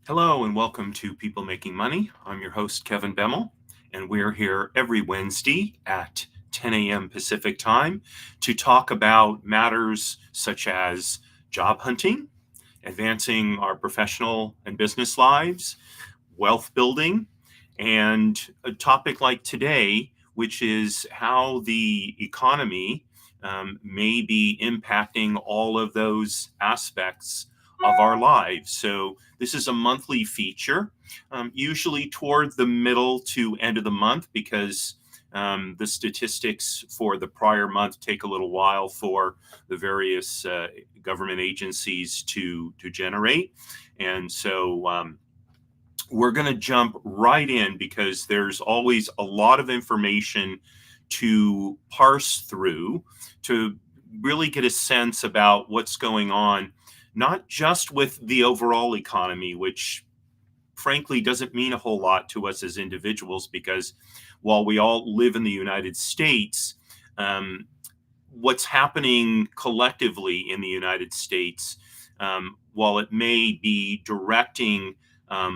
Hello and welcome to People Making Money. I'm your host, Kevin Bemmel, and we're here every Wednesday at 10 a.m. Pacific time to talk about matters such as job hunting, advancing our professional and business lives, wealth building, and a topic like today, which is how the economy may be impacting all of those aspects of our lives. So, this is a monthly feature, usually toward the middle to end of the month, because the statistics for the prior month take a little while for the various government agencies to generate. And so, we're going to jump right in because there's always a lot of information to parse through to really get a sense about what's going on, not just with the overall economy, which frankly doesn't mean a whole lot to us as individuals, because while we all live in the United States, what's happening collectively in the United States, while it may be directing a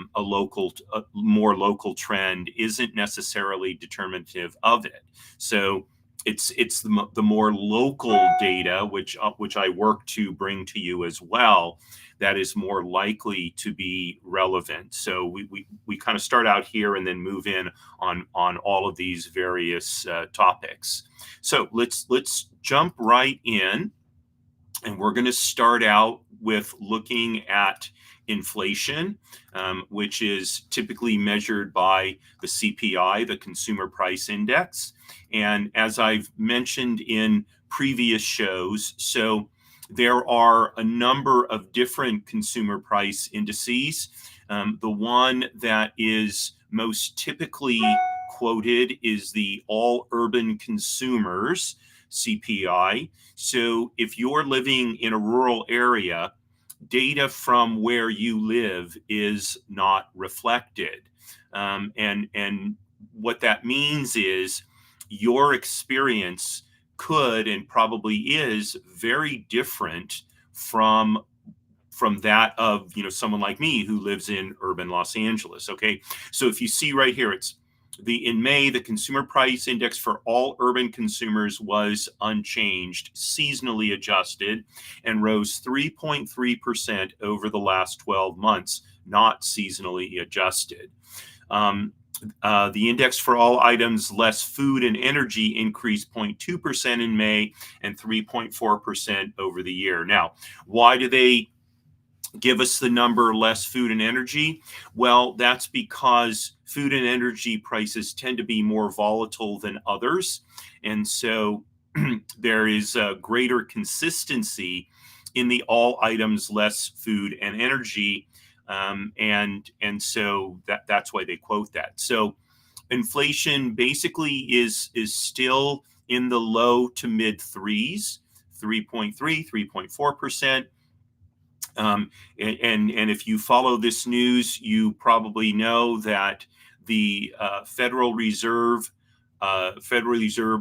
more local trend, isn't necessarily determinative of it. So it's the more local data, which I work to bring to you as well, that is more likely to be relevant. So we kind of start out here and then move in on all of these various topics. So let's jump right in, and we're going to start out with looking at inflation, which is typically measured by the CPI, the Consumer Price Index. And as I've mentioned in previous shows, so there are a number of different consumer price indices. The one that is most typically quoted is the All Urban Consumers CPI. So if you're living in a rural area, data from where you live is not reflected. And what that means is your experience could and probably is very different from that of someone like me who lives in urban Los Angeles. Okay, so if you see right here, it's in May, the consumer price index for all urban consumers was unchanged, seasonally adjusted, and rose 3.3% over the last 12 months, not seasonally adjusted. The index for all items less food and energy increased 0.2% in May and 3.4% over the year. Now, why do they give us the number less food and energy? Well, that's because food and energy prices tend to be more volatile than others. And so there is a greater consistency in the all items less food and energy. And so that's why they quote that. So inflation basically is still in the low to mid threes, 3.3, 3.4%. And if you follow this news, you probably know that the Federal Reserve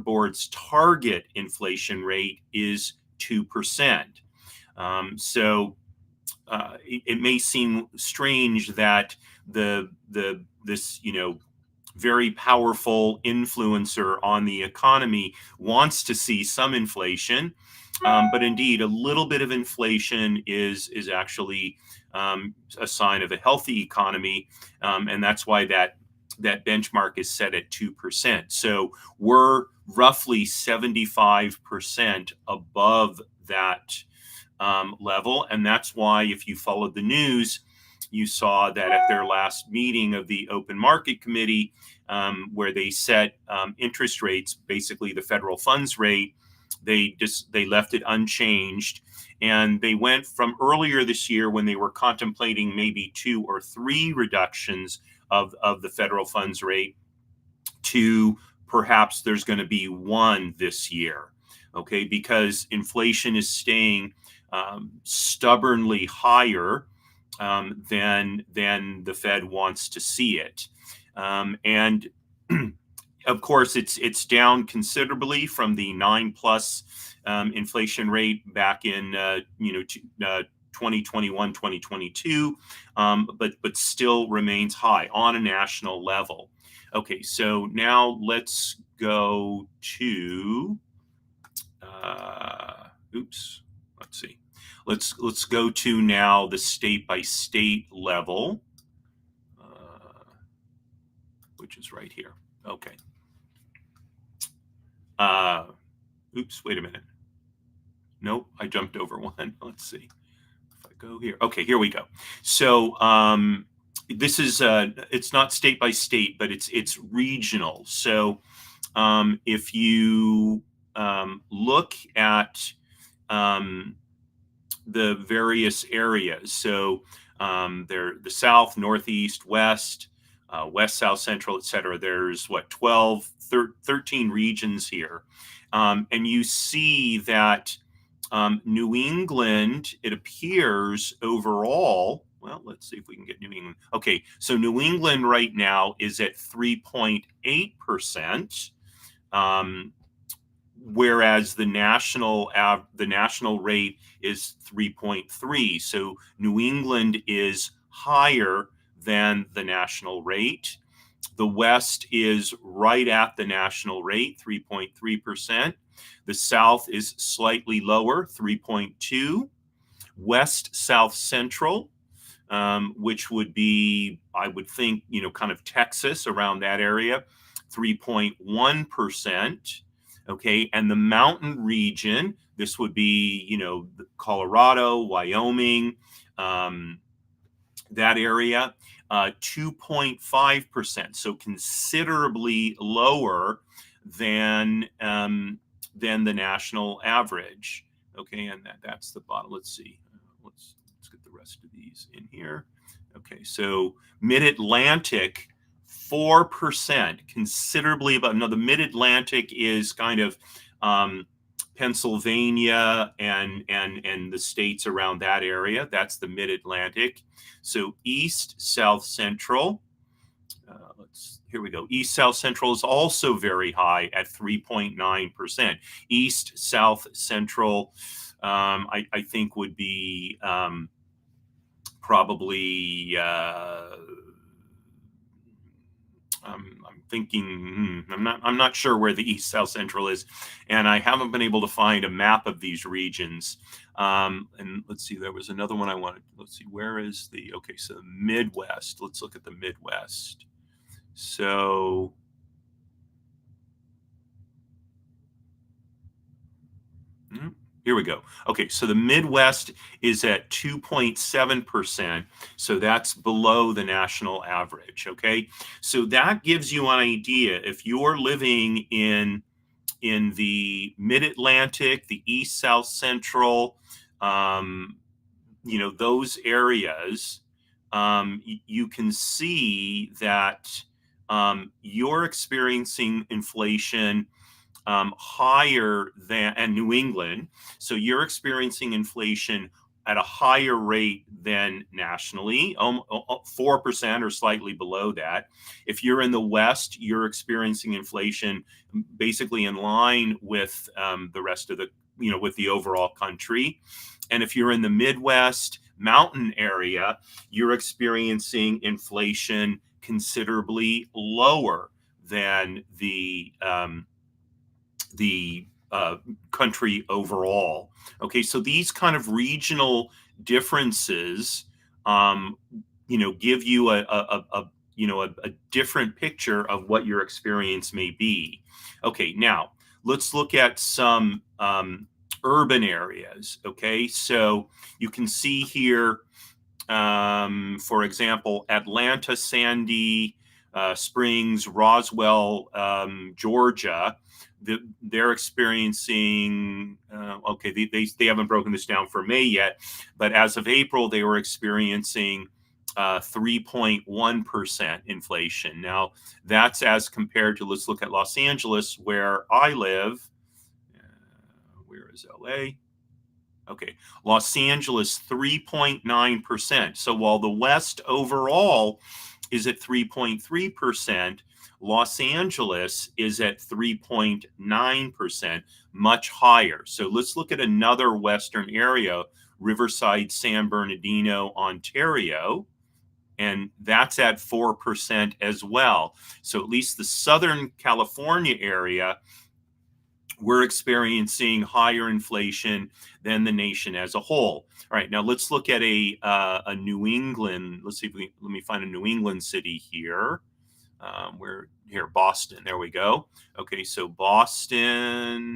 Board's target inflation rate is 2%. So it may seem strange that this very powerful influencer on the economy wants to see some inflation. But indeed, a little bit of inflation is actually a sign of a healthy economy, and that's why that benchmark is set at 2%. So we're roughly 75% above that level, and that's why, if you followed the news, you saw that at their last meeting of the Open Market Committee, where they set interest rates, basically the federal funds rate, they left it unchanged, and they went from earlier this year when they were contemplating maybe 2 or 3 reductions of the federal funds rate to perhaps there's going to be 1 this year. Okay, because inflation is staying stubbornly higher than the Fed wants to see it, and of course, it's down considerably from the 9+ inflation rate back in 2021, 2022, but still remains high on a national level. Okay, so now let's go to, oops, let's see. Let's go to now the state by state level, which is right here. Okay. Oops, wait a minute. Nope, I jumped over one. Let's see if I go here. Okay, here we go. So this is it's not state by state, but it's regional. So if you look at the various areas, so they're the South, Northeast, West, West, South, Central, etc. There's what 13 regions here, and you see that New England, it appears overall. Well, let's see if we can get New England. Okay, so New England right now is at 3.8%, whereas the national rate is 3.3. So New England is higher than the national rate. The West is right at the national rate, 3.3%. The South is slightly lower, 3.2. West, South, Central, which would be, I would think, kind of Texas, around that area, 3.1%. Okay, and the mountain region, this would be, Colorado, Wyoming, that area, 2.5%. So considerably lower than the national average. Okay, and that's the bottom. Let's see. Let's get the rest of these in here. Okay, so Mid-Atlantic, 4%, considerably above. Now, the Mid-Atlantic is kind of Pennsylvania and the states around that area. That's the Mid-Atlantic. So East, South, Central. Here we go. East, South, Central is also very high at 3.9%. East, South, Central, I think would be probably. I'm thinking. I'm not sure where the East, South, Central is, and I haven't been able to find a map of these regions. And let's see. There was another one I wanted. Let's see. Where is the? Okay, so the Midwest. Let's look at the Midwest. So. Here we go. Okay, so the Midwest is at 2.7%. So that's below the national average. Okay, so that gives you an idea. If you're living in the Mid-Atlantic, the East, South, Central, those areas, you can see that you're experiencing inflation higher than, and New England. So you're experiencing inflation at a higher rate than nationally, 4% or slightly below that. If you're in the West, you're experiencing inflation basically in line with the rest of the, with the overall country. And if you're in the Midwest mountain area, you're experiencing inflation considerably lower than the country overall. Okay, so these kind of regional differences, give you a different picture of what your experience may be. Okay, now let's look at some urban areas. Okay, so you can see here, for example, Atlanta, Sandy Springs, Roswell, Georgia. They're experiencing, okay, they haven't broken this down for May yet, but as of April, they were experiencing 3.1% inflation. Now, that's as compared to, let's look at Los Angeles, where I live. Where is LA? Okay, Los Angeles, 3.9%. So while the West overall is at 3.3%, Los Angeles is at 3.9%, much higher. So let's look at another Western area Riverside, San Bernardino, Ontario, and that's at 4% as well. So at least the Southern California area, we're experiencing higher inflation than the nation as a whole. All right, now let's look at a New England. Let's see if let me find a New England city here. We're here, Boston. There we go. Okay, so Boston.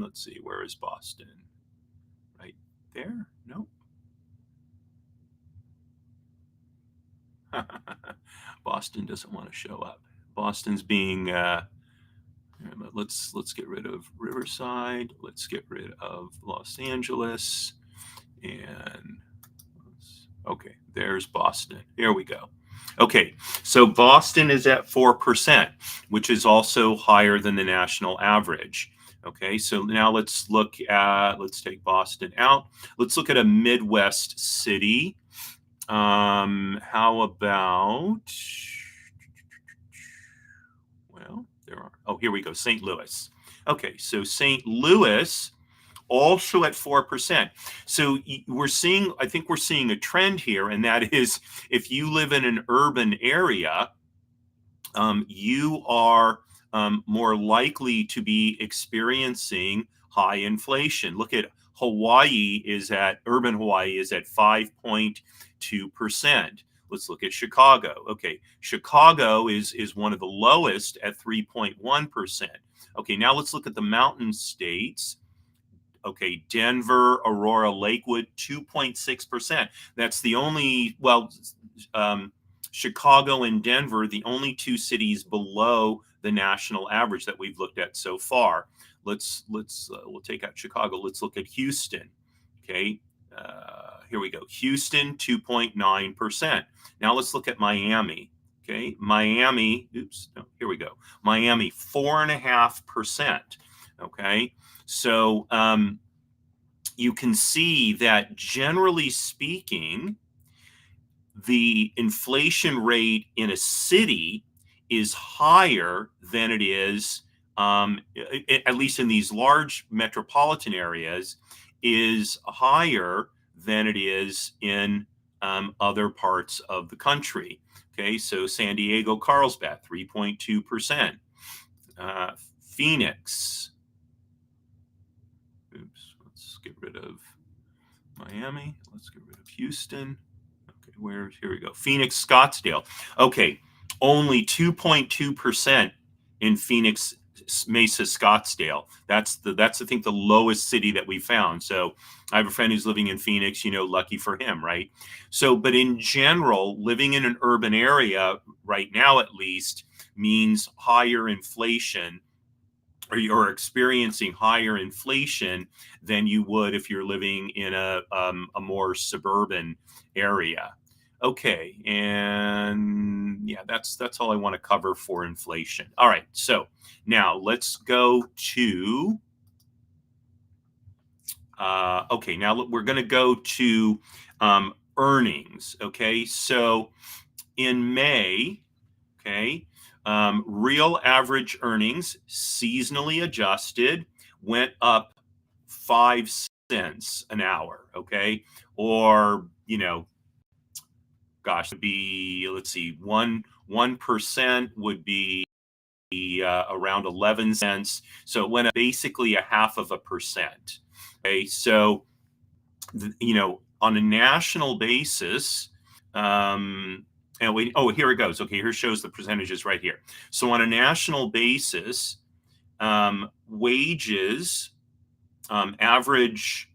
Let's see, where is Boston? Right there? Nope. Boston doesn't want to show up. Boston's being. Let's get rid of Riverside. Let's get rid of Los Angeles, and okay, there's Boston. There we go. Okay, so Boston is at 4%, which is also higher than the national average. Okay, so now let's take Boston out. Let's look at a Midwest city. How about, well, here we go, St. Louis. Okay, so St. Louis also at 4%. So I think we're seeing a trend here, and that is if you live in an urban area, you are more likely to be experiencing high inflation. Look at urban Hawaii is at 5.2%. Let's look at Chicago. Okay, Chicago is one of the lowest at 3.1%. Okay, now let's look at the mountain states. Okay, Denver, Aurora, Lakewood, 2.6%. That's the only, Chicago and Denver, the only two cities below the national average that we've looked at so far. We'll take out Chicago. Let's look at Houston. Okay, here we go. Houston, 2.9%. Now let's look at Miami. Okay, Miami, here we go. Miami, 4.5%. Okay, so you can see that generally speaking, the inflation rate in a city is higher than it is, at least in these large metropolitan areas, is higher than it is in other parts of the country. Okay, so San Diego, Carlsbad, 3.2%. Phoenix. Let's get rid of Miami. Let's get rid of Houston. Okay, here we go. Phoenix, Scottsdale. Okay, only 2.2% in Phoenix, Mesa, Scottsdale. That's I think the lowest city that we found. So I have a friend who's living in Phoenix, lucky for him, right? So, but in general, living in an urban area right now, at least, means higher inflation, or you're experiencing higher inflation than you would if you're living in a more suburban area. Okay, and yeah, that's all I want to cover for inflation. All right, so now let's go to. Okay, now we're going to go to earnings. Okay, so in May, okay, real average earnings, seasonally adjusted, went up 5 cents an hour. Okay, or gosh, it'd be, let's see, 1% would be around 11 cents. So it went up basically 0.5%. Okay, so on a national basis, here it goes. Okay, here shows the percentages right here. So on a national basis, wages, average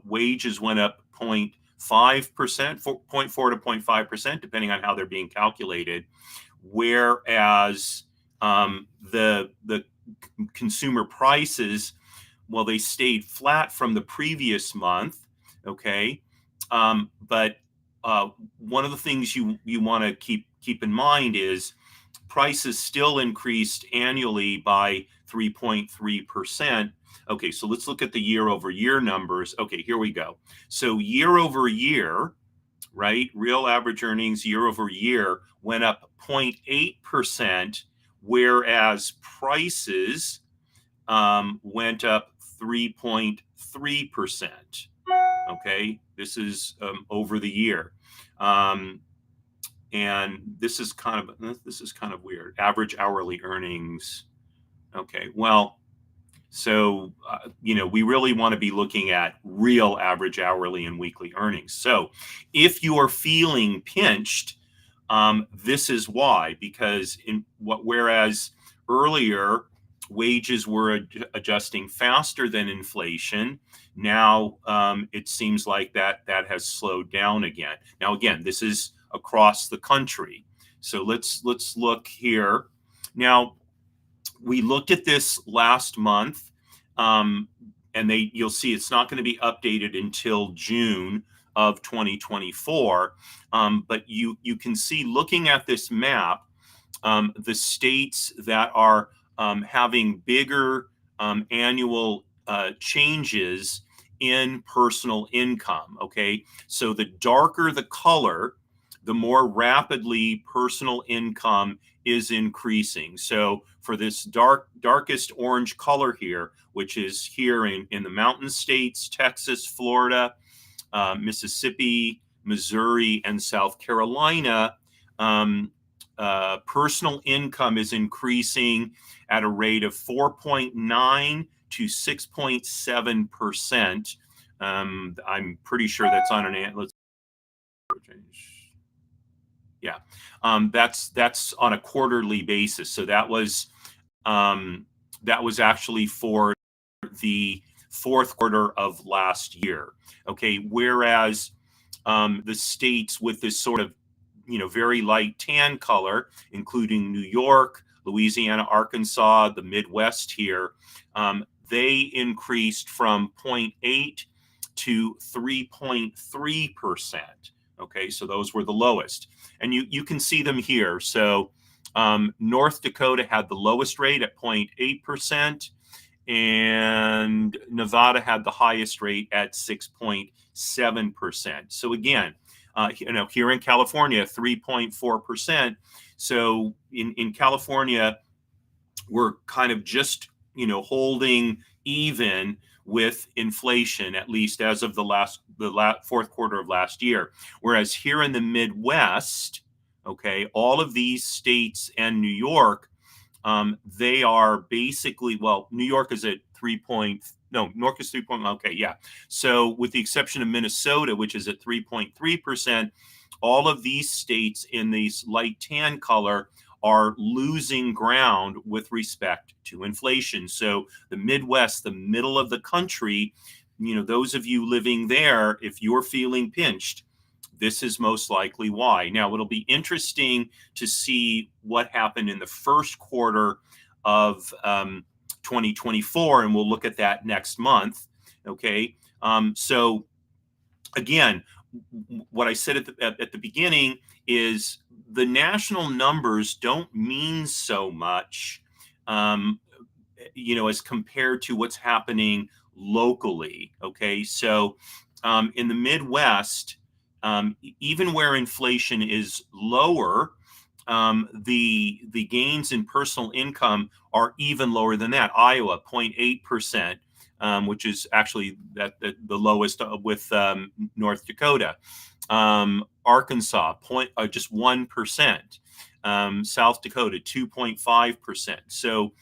wages went up 0.5%, 0.4 to 0.5%, depending on how they're being calculated. Whereas the consumer prices, well, they stayed flat from the previous month. Okay, but one of the things you want to keep in mind is prices still increased annually by 3.3%. Okay, so let's look at the year over year numbers. Okay, here we go. So year over year, right, real average earnings year over year went up 0.8%, whereas prices went up 3.3%. Okay, this is over the year. And this is kind of weird. Average hourly earnings. Okay, well, so we really want to be looking at real average hourly and weekly earnings. So if you are feeling pinched, this is why. Because whereas earlier wages were adjusting faster than inflation, now it seems like that has slowed down again. Now, again, this is across the country. So let's look here. Now, we looked at this last month, and you'll see it's not going to be updated until June of 2024. But you can see, looking at this map, the states that are having bigger annual changes in personal income. Okay, so the darker the color, the more rapidly personal income is increasing. So for this darkest orange color here, which is here in the mountain states, Texas, Florida, Mississippi, Missouri, and South Carolina, personal income is increasing at a rate of 4.9 to 6.7%. I'm pretty sure that's on an let's change. Yeah, that's on a quarterly basis. So that was actually for the fourth quarter of last year. Okay, whereas the states with this sort of very light tan color, including New York, Louisiana, Arkansas, the Midwest here, they increased from 0.8 to 3.3%. Okay, so those were the lowest. And you can see them here. So North Dakota had the lowest rate at 0.8%, and Nevada had the highest rate at 6.7%. So again, here in California, 3.4%. So in California, we're kind of just holding even with inflation, at least as of the fourth quarter of last year. Whereas here in the Midwest, okay, all of these states and New York, they are basically, well, New York is at New York is 3. Okay, yeah. So with the exception of Minnesota, which is at 3.3%, all of these states in these light tan color are losing ground with respect to inflation. So the Midwest, the middle of the country, those of you living there, if you're feeling pinched, this is most likely why. Now, it'll be interesting to see what happened in the first quarter of 2024, and we'll look at that next month. Okay, so again, what I said at the beginning is the national numbers don't mean so much, as compared to what's happening locally. Okay, so in the Midwest, even where inflation is lower, the gains in personal income are even lower than that. Iowa, 0.8%. Which is actually the lowest with North Dakota. Arkansas, just 1%. South Dakota, 2.5%. So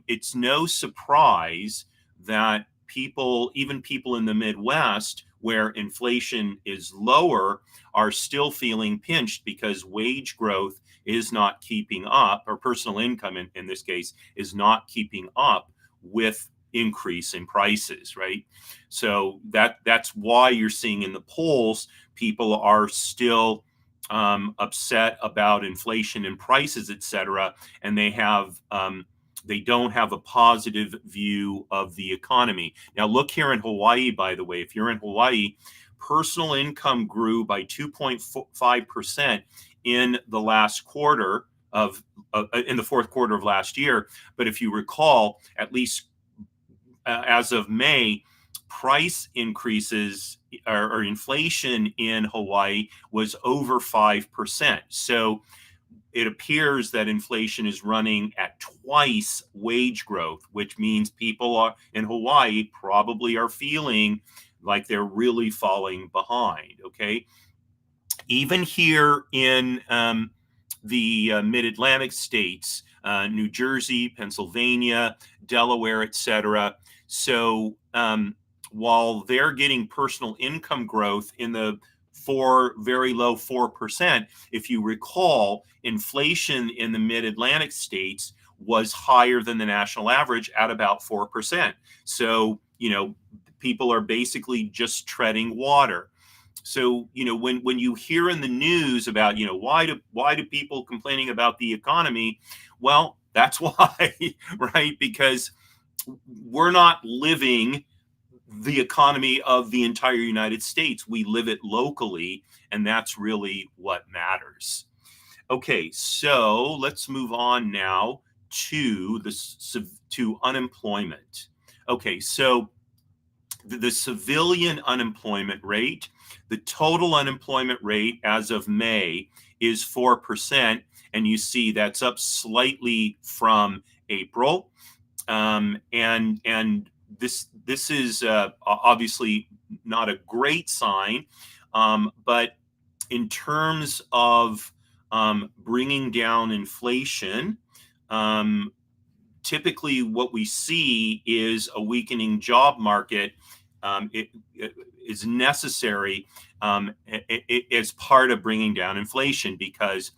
it's no surprise that even people in the Midwest, where inflation is lower, are still feeling pinched because wage growth is not keeping up, or personal income in this case is not keeping up with increase in prices, right? So that's why you're seeing in the polls people are still upset about inflation and prices, et cetera, and they don't have a positive view of the economy. Now, look here in Hawaii, by the way. If you're in Hawaii, personal income grew by 2.5% in the last quarter in the fourth quarter of last year. But if you recall, at least as of May, price increases or inflation in Hawaii was over 5%. So it appears that inflation is running at twice wage growth, which means people are in Hawaii probably are feeling like they're really falling behind. Okay, even here in the mid-Atlantic states, New Jersey, Pennsylvania, Delaware, etc. So while they're getting personal income growth in the very low 4%, if you recall, inflation in the mid-Atlantic states was higher than the national average at about 4%. So, people are basically just treading water. So when you hear in the news about why do people complaining about the economy, well, that's why, right? Because we're not living the economy of the entire United States. We live it locally, and that's really what matters. Okay, so let's move on now to to unemployment. Okay, so the civilian unemployment rate, the total unemployment rate as of May is 4%. And you see that's up slightly from April. And this is obviously not a great sign. But in terms of bringing down inflation, um, typically what we see is a weakening job market. It is necessary as part of bringing down inflation, because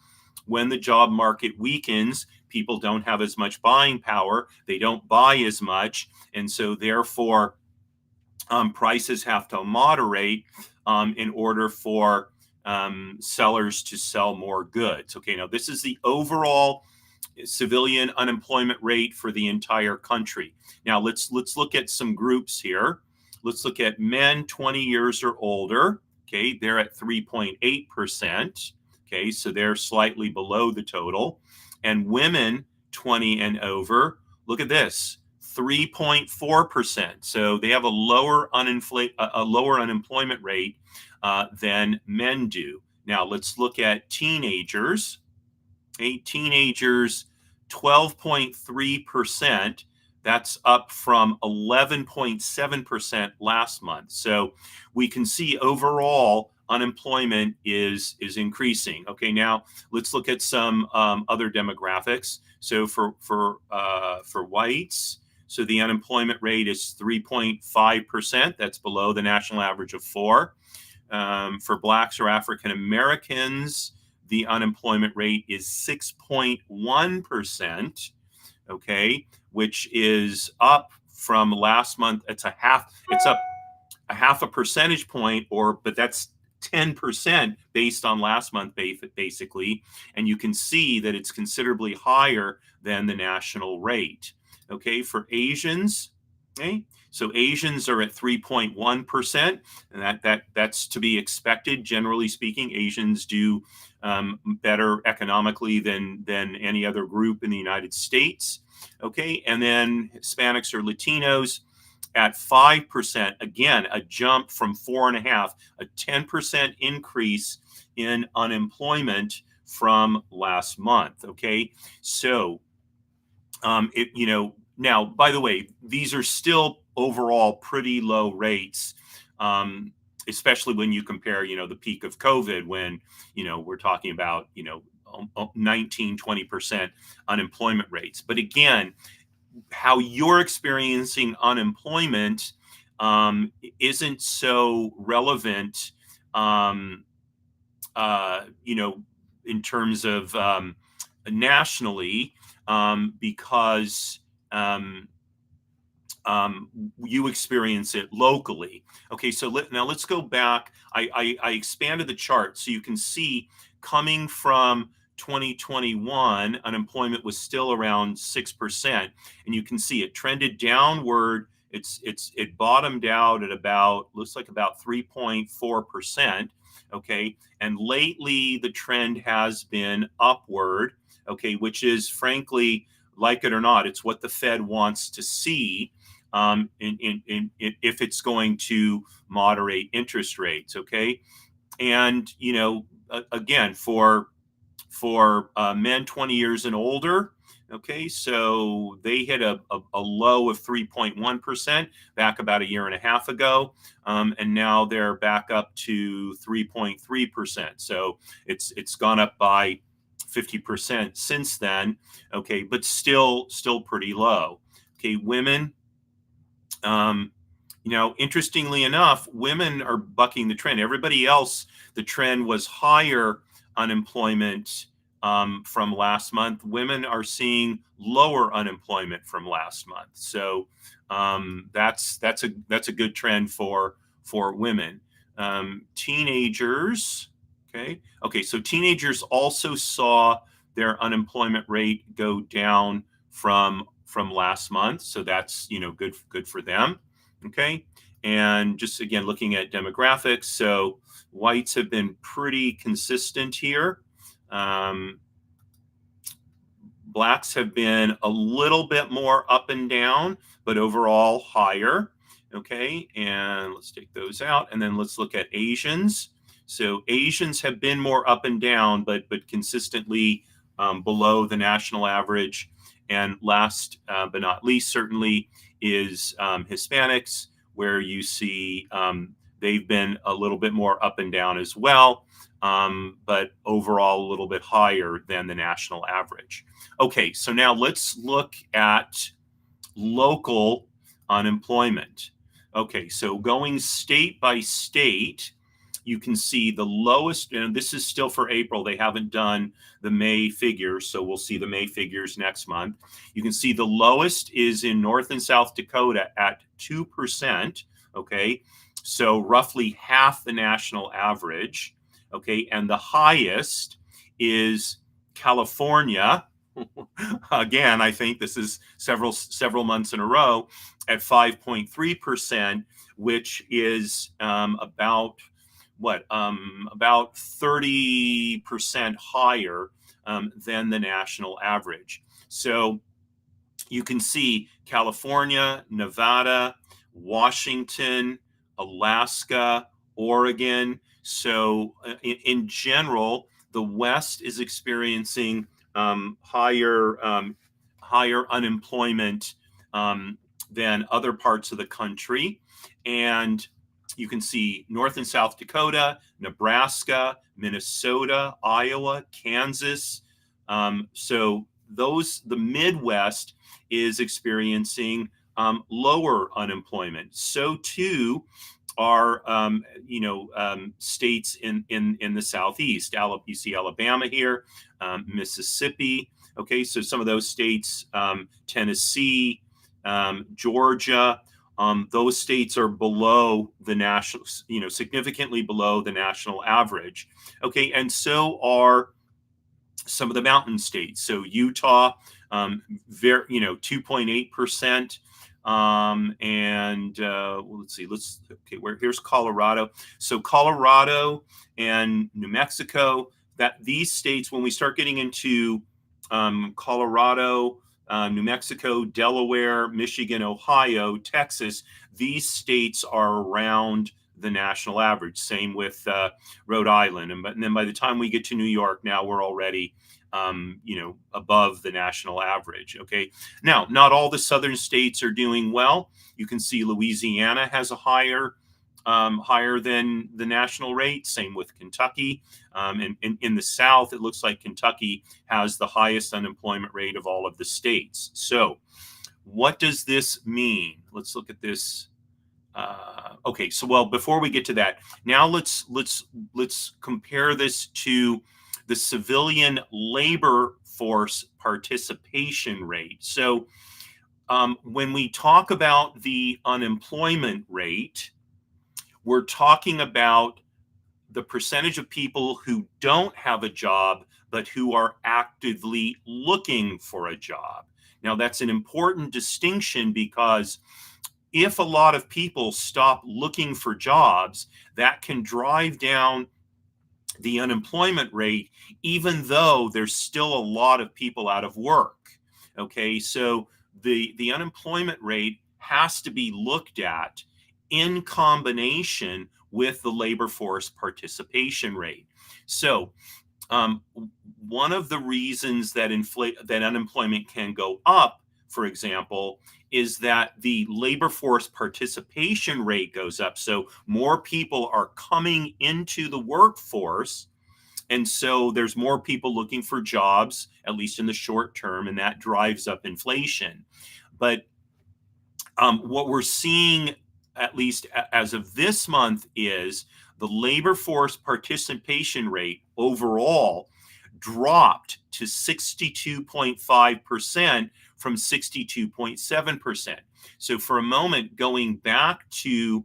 when the job market weakens, people don't have as much buying power. They don't buy as much. And so therefore, prices have to moderate in order for sellers to sell more goods. Okay, now this is the overall civilian unemployment rate for the entire country. Now let's look at some groups here. Let's look at men 20 years or older. Okay, they're at 3.8%. Okay, so they're slightly below the total. And women 20 and over, look at this, 3.4%. So they have a lower unemployment rate than men do. Now let's look at teenagers. Teenagers, 12.3%. That's up from 11.7% last month. So we can see overall unemployment is increasing. Okay, now let's look at some other demographics. So for whites, so the unemployment rate is 3.5%. That's below the national average of 4. For blacks or African Americans, the unemployment rate is 6.1%, okay, which is up from last month. It's up a half a percentage point, but that's 10% based on last month, basically. And you can see that it's considerably higher than the national rate. Okay, for Asians, okay, so Asians are at 3.1%, and that's to be expected. Generally speaking, Asians do better economically than any other group in the United States. Okay, and then Hispanics or Latinos at 5%. Again, a jump from 4.5%, a 10% increase in unemployment from last month. Okay, so now, by the way, these are still overall pretty low rates, especially when you compare, the peak of COVID, when, we're talking about, 19, 20% unemployment rates. But again, how you're experiencing unemployment isn't so relevant, um, in terms of nationally, because you experience it locally. Okay, so now let's go back. I expanded the chart so you can see, coming from 2021, unemployment was still around 6%, and you can see it trended downward. It bottomed out at looks like about 3.4%. Okay, and lately the trend has been upward. Okay, which is, frankly, like it or not, it's what the Fed wants to see if it's going to moderate interest rates. Okay, and again, for For men 20 years and older, okay, so they hit a low of 3.1% back about a year and a half ago, and now they're back up to 3.3%. So it's gone up by 50% since then, okay, but still pretty low. Okay, women, um, interestingly enough, women are bucking the trend. Everybody else, the trend was higher unemployment from last month. Women are seeing lower unemployment from last month. So that's a good trend for women. Teenagers, okay. So teenagers also saw their unemployment rate go down from last month. So that's good for them. Okay. And just again, looking at demographics, so whites have been pretty consistent here. Um, Blacks have been a little bit more up and down, but overall higher. Okay. And let's take those out. And then let's look at Asians. So Asians have been more up and down, but consistently below the national average. And last but not least, certainly, is Hispanics, where you see they've been a little bit more up and down as well, but overall a little bit higher than the national average. Okay, so now let's look at local unemployment. Okay, so going state by state, you can see the lowest, and this is still for April. They haven't done the May figures, so we'll see the May figures next month. You can see the lowest is in North and South Dakota at 2%. Okay, so roughly half the national average. Okay, and the highest is California. Again, I think this is several months in a row at 5.3%, which is about 30% higher than the national average. So you can see California, Nevada, Washington, Alaska, Oregon. So in general, the West is experiencing higher unemployment than other parts of the country. And you can see North and South Dakota, Nebraska, Minnesota, Iowa, Kansas. So the Midwest is experiencing lower unemployment. So too are states in the Southeast. You see Alabama here, Mississippi. Okay, so some of those states, Tennessee, Georgia, those states are below the national, significantly below the national average. Okay, and so are some of the mountain states. So Utah, 2.8%. And let's see. Here's Colorado. So Colorado and New Mexico. That these states, when we start getting into Colorado, New Mexico, Delaware, Michigan, Ohio, Texas, these states are around the national average. Same with Rhode Island, and then by the time we get to New York, now we're already above the national average. Okay, now not all the southern states are doing well. You can see Louisiana has a higher than the national rate. Same with Kentucky. In the South, it looks like Kentucky has the highest unemployment rate of all of the states. So, what does this mean? Let's look at this. Okay, so before we get to that, now let's compare this to the civilian labor force participation rate. So when we talk about the unemployment rate, we're talking about the percentage of people who don't have a job, but who are actively looking for a job. Now, that's an important distinction, because if a lot of people stop looking for jobs, that can drive down the unemployment rate, even though there's still a lot of people out of work. Okay, so the unemployment rate has to be looked at in combination with the labor force participation rate. So one of the reasons that unemployment can go up, for example, is that the labor force participation rate goes up. So more people are coming into the workforce. And so there's more people looking for jobs, at least in the short term, and that drives up inflation. But what we're seeing, at least as of this month, is the labor force participation rate overall dropped to 62.5% from 62.7%. So for a moment, going back to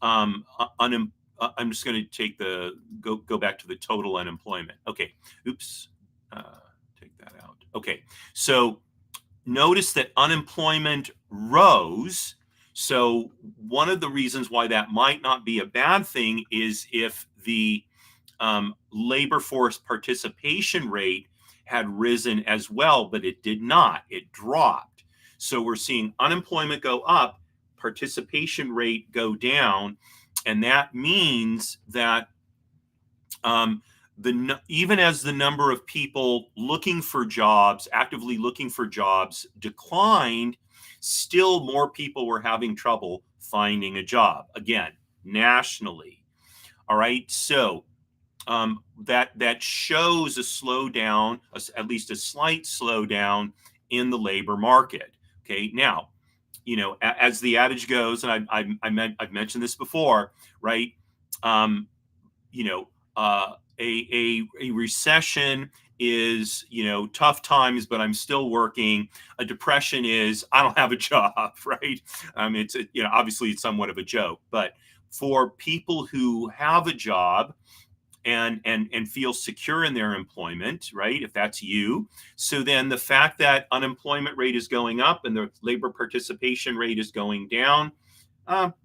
I'm just going to take go back to the total unemployment. Okay, oops, take that out. Okay, so notice that unemployment rose. So one of the reasons why that might not be a bad thing is if the labor force participation rate had risen as well, but it did not. It dropped. So we're seeing unemployment go up, participation rate go down, and that means that even as the number of people looking for jobs, actively looking for jobs, declined, still more people were having trouble finding a job. Again, nationally. All right. So that shows a slowdown, at least a slight slowdown in the labor market. Okay. Now, as the adage goes, and I've mentioned this before, right? Um, you know, a recession is, tough times, but I'm still working. A depression is I don't have a job, right? It's obviously it's somewhat of a joke, but for people who have a job and feel secure in their employment, right? If that's you. So then the fact that unemployment rate is going up and the labor participation rate is going down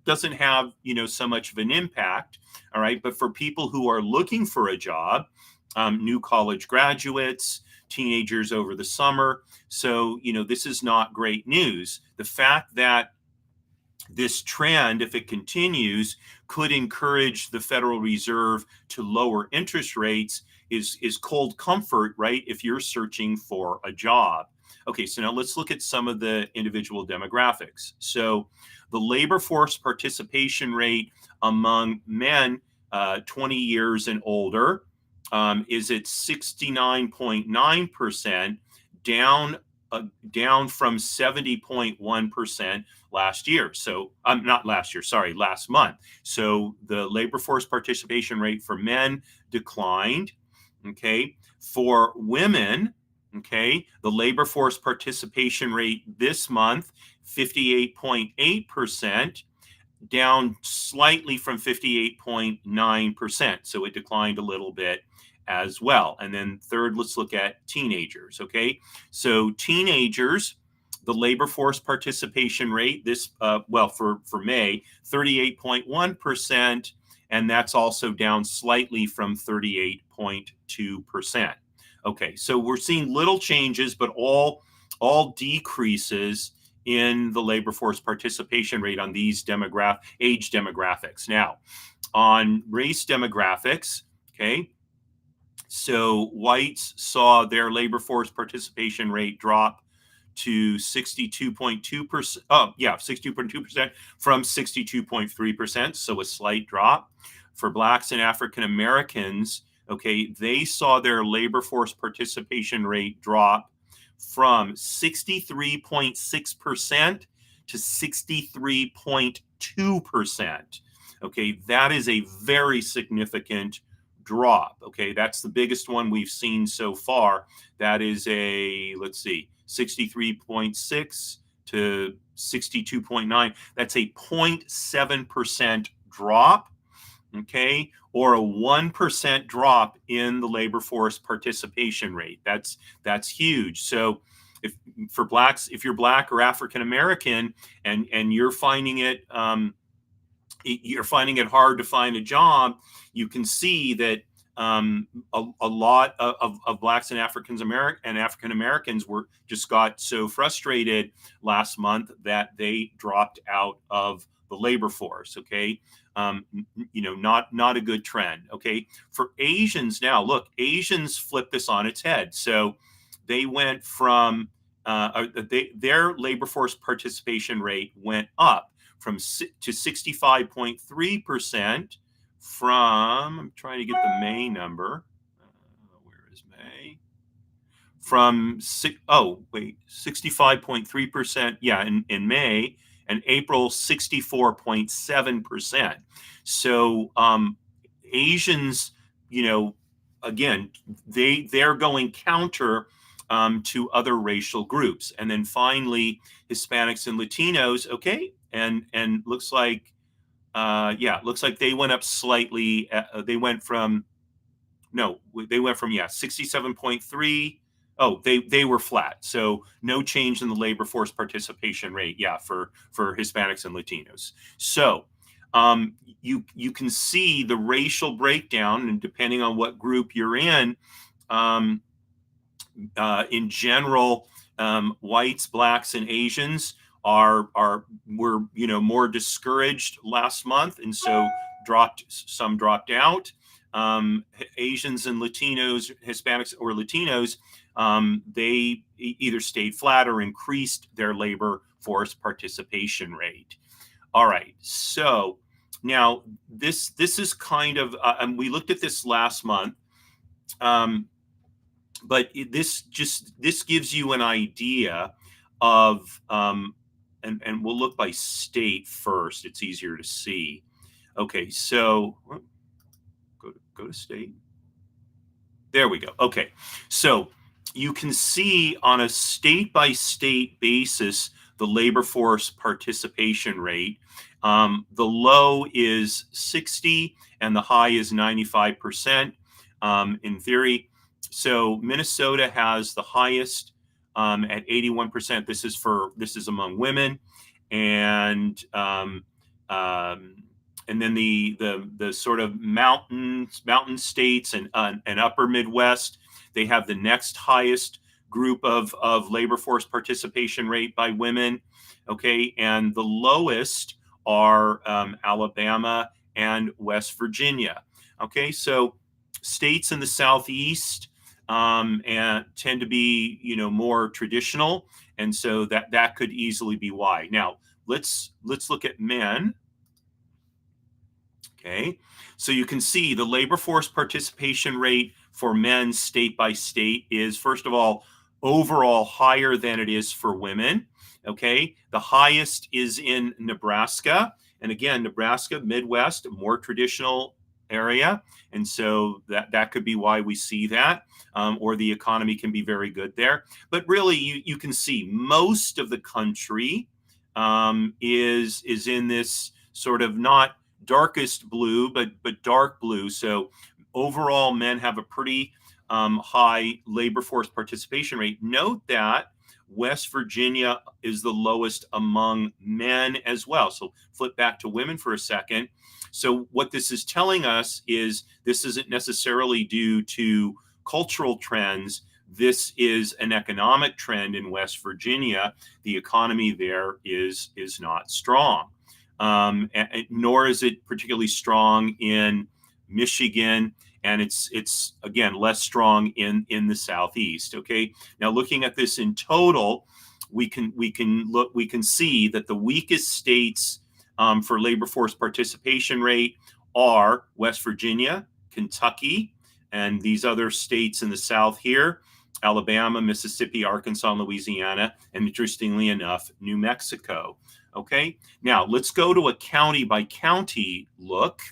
doesn't have, so much of an impact. All right. But for people who are looking for a job, new college graduates, teenagers over the summer. So, this is not great news. The fact that this trend, if it continues, could encourage the Federal Reserve to lower interest rates is cold comfort, right? If you're searching for a job. Okay, so now let's look at some of the individual demographics. So the labor force participation rate among men 20 years and older is at 69.9%, down from 70.1% last year. So not last year, sorry, last month. So the labor force participation rate for men declined. Okay. For women, okay, the labor force participation rate this month, 58.8%, down slightly from 58.9%. So it declined a little bit as well. And then third, let's look at teenagers. Okay. So teenagers, the labor force participation rate for May, 38.1%. And that's also down slightly from 38.2%. Okay. So we're seeing little changes, but all decreases in the labor force participation rate on these age demographics. Now, on race demographics, okay, so whites saw their labor force participation rate drop to 62.2%. 62.2% from 62.3%. So a slight drop. For blacks and African Americans, okay, they saw their labor force participation rate drop from 63.6% to 63.2%. Okay, that is a very significant drop. Okay, that's the biggest one we've seen so far. That is 63.6 to 62.9. That's a 0.7% drop. Okay, or a 1% drop in the labor force participation rate. That's huge. So if you're black or African American and you're finding it hard to find a job, you can see that a lot of blacks and African Americans got so frustrated last month that they dropped out of the labor force. Okay, not a good trend. Okay, for Asians now, look, Asians flip this on its head. So they went from their labor force participation rate went up to 65.3% from, I'm trying to get the May number. Where is May? From 65.3%. Yeah, in May, and April 64.7%. So Asians, again, they're going counter to other racial groups. And then finally, Hispanics and Latinos. Okay, and looks like looks like they went up slightly. They went from 67.3. Oh, they were flat. So no change in the labor force participation rate. Yeah, for Hispanics and Latinos. So you can see the racial breakdown, and depending on what group you're in general, whites, blacks, and Asians were more discouraged last month, and so some dropped out. Asians and Latinos, Hispanics or Latinos, they either stayed flat or increased their labor force participation rate. All right, so now this is kind of, and we looked at this last month, but this gives you an idea of, and we'll look by state first. It's easier to see. Okay, so go to state. There we go. Okay, so you can see on a state-by-state basis the labor force participation rate. The low is 60 and the high is 95%, in theory. So Minnesota has the highest at 81%. This is among women, and then the sort of mountain states and upper Midwest, they have the next highest group of labor force participation rate by women. Okay, and the lowest are Alabama and West Virginia. Okay, so states in the Southeast and tend to be more traditional, and so that could easily be why. Now let's look at men. Okay, so you can see the labor force participation rate for men state by state is, first of all, overall higher than it is for women. Okay, the highest is in Nebraska, and again, Nebraska, Midwest, more traditional area, and so that could be why we see that, or the economy can be very good there. But really, you can see most of the country is in this sort of not darkest blue, but dark blue. So overall, men have a pretty high labor force participation rate. Note that West Virginia is the lowest among men as well. So flip back to women for a second. So what this is telling us is this isn't necessarily due to cultural trends. This is an economic trend in West Virginia. The economy there is not strong. Nor is it particularly strong in Michigan, and it's again less strong in the Southeast. Okay, now looking at this in total, we can see that the weakest states for labor force participation rate are West Virginia, Kentucky, and these other states in the South here: Alabama, Mississippi, Arkansas, and Louisiana, and interestingly enough, New Mexico. Okay, now let's go to a county by county look,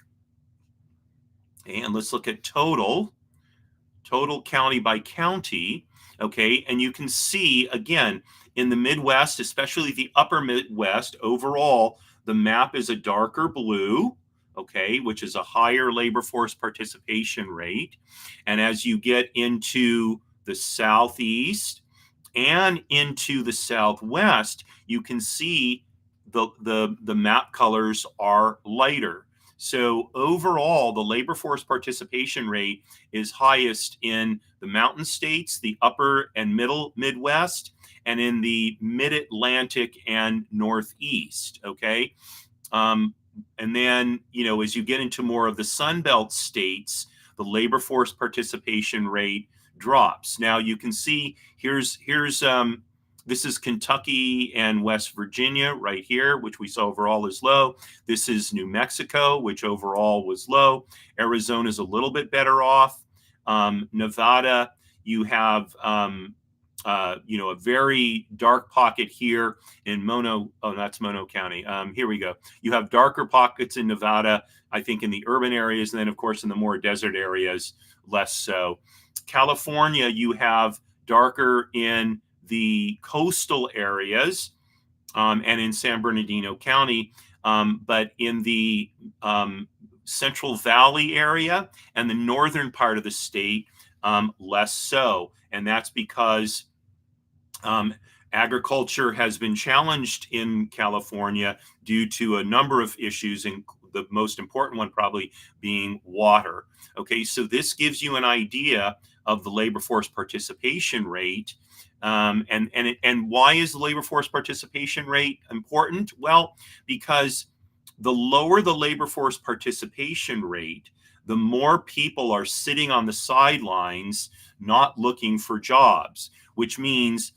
and let's look at total county by county. Okay, and you can see again in the Midwest, especially the upper Midwest, overall the map is a darker blue, okay, which is a higher labor force participation rate. And as you get into the Southeast and into the Southwest, you can see the map colors are lighter. So overall, the labor force participation rate is highest in the mountain states, the upper and middle Midwest, and in the mid-Atlantic and Northeast. Okay, Um, and then, as you get into more of the Sun Belt states, the labor force participation rate drops. Now you can see here's this is Kentucky and West Virginia right here, which we saw overall is low. This is New Mexico, which overall was low. Arizona is a little bit better off. Nevada, you have a very dark pocket here in that's Mono County. Here we go. You have darker pockets in Nevada, I think in the urban areas, and then of course in the more desert areas, less so. California, you have darker in the coastal areas and in San Bernardino County, but in the Central Valley area and the northern part of the state, less so. And that's because agriculture has been challenged in California due to a number of issues, and the most important one probably being water. Okay, so this gives you an idea of the labor force participation rate. And why is the labor force participation rate important? Well, because the lower the labor force participation rate, the more people are sitting on the sidelines not looking for jobs, which means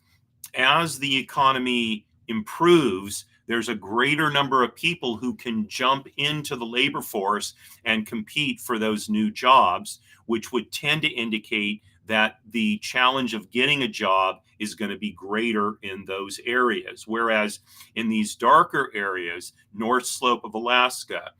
as the economy improves, there's a greater number of people who can jump into the labor force and compete for those new jobs, which would tend to indicate that the challenge of getting a job is going to be greater in those areas. Whereas in these darker areas, North Slope of Alaska,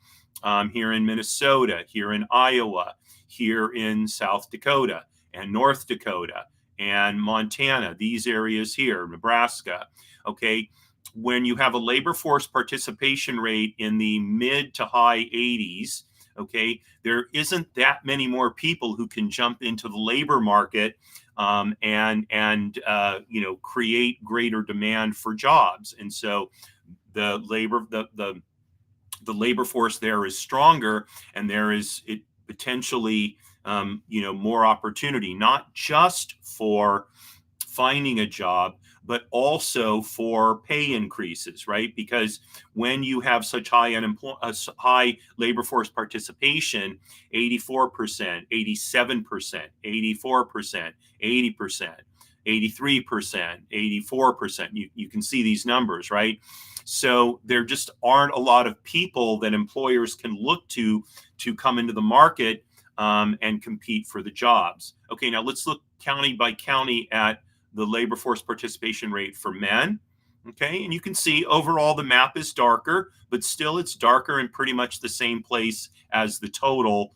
here in Minnesota, here in Iowa, here in South Dakota and North Dakota, and Montana, these areas here, Nebraska, okay, when you have a labor force participation rate in the mid to high 80s, okay, there isn't that many more people who can jump into the labor market and create greater demand for jobs. And so the labor force there is stronger, and there is it potentially more opportunity, not just for finding a job, but also for pay increases, right? Because when you have such high labor force participation, 84%, 87%, 84%, 80%, 83%, 84%, you can see these numbers, right? So there just aren't a lot of people that employers can look to come into the market and compete for the jobs. Okay, now let's look county by county at the labor force participation rate for men. Okay, and you can see overall the map is darker, but still it's darker in pretty much the same place as the total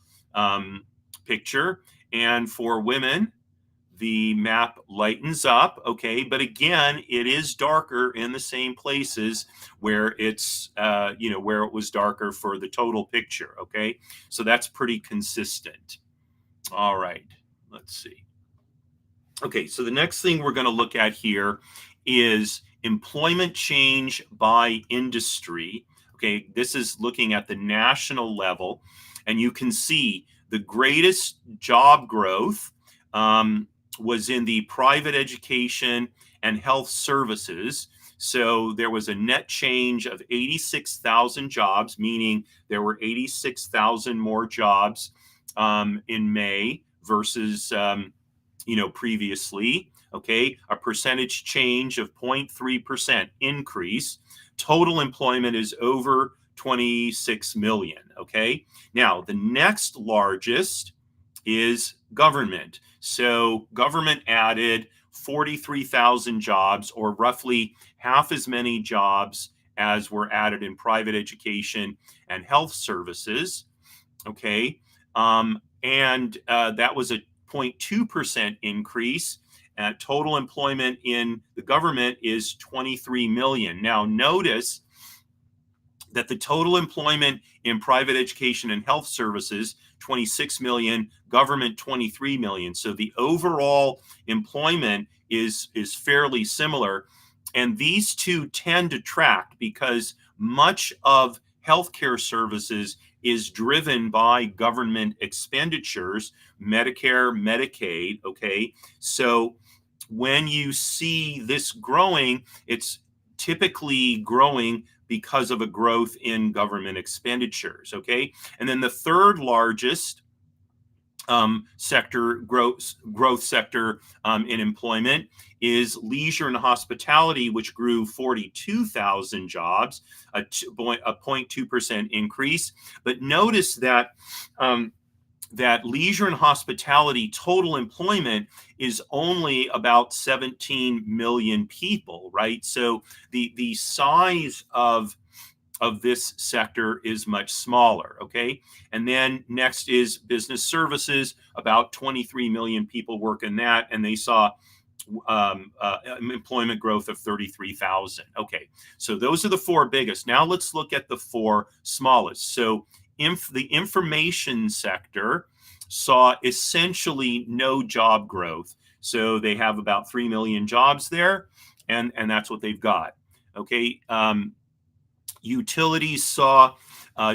picture. And for women, the map lightens up, okay, but again, it is darker in the same places where it's, where it was darker for the total picture, okay? So that's pretty consistent. All right, let's see. Okay, so the next thing we're going to look at here is employment change by industry. Okay, this is looking at the national level, and you can see the greatest job growth was in the private education and health services. So there was a net change of 86,000 jobs, meaning there were 86,000 more jobs in May versus previously. Okay, a percentage change of 0.3% increase. Total employment is over 26 million. Okay, now the next largest is government. So government added 43,000 jobs, or roughly half as many jobs as were added in private education and health services. Okay, and that was a 0.2% increase. Total employment in the government is 23 million. Now, notice that the total employment in private education and health services, 26 million, government 23 million. So the overall employment is fairly similar. And these two tend to track because much of healthcare services is driven by government expenditures, Medicare, Medicaid, okay? So when you see this growing, it's typically growing because of a growth in government expenditures. Okay, and then the third largest growth sector in employment is leisure and hospitality, which grew 42,000 jobs, a 0.2% increase. But notice that that leisure and hospitality total employment is only about 17 million people, right? So the size of this sector is much smaller, okay? And then next is business services. About 23 million people work in that, and they saw employment growth of 33,000. Okay, so those are the four biggest. Now let's look at the four smallest. So the information sector saw essentially no job growth. So they have about 3 million jobs there, and that's what they've got. Okay, utilities saw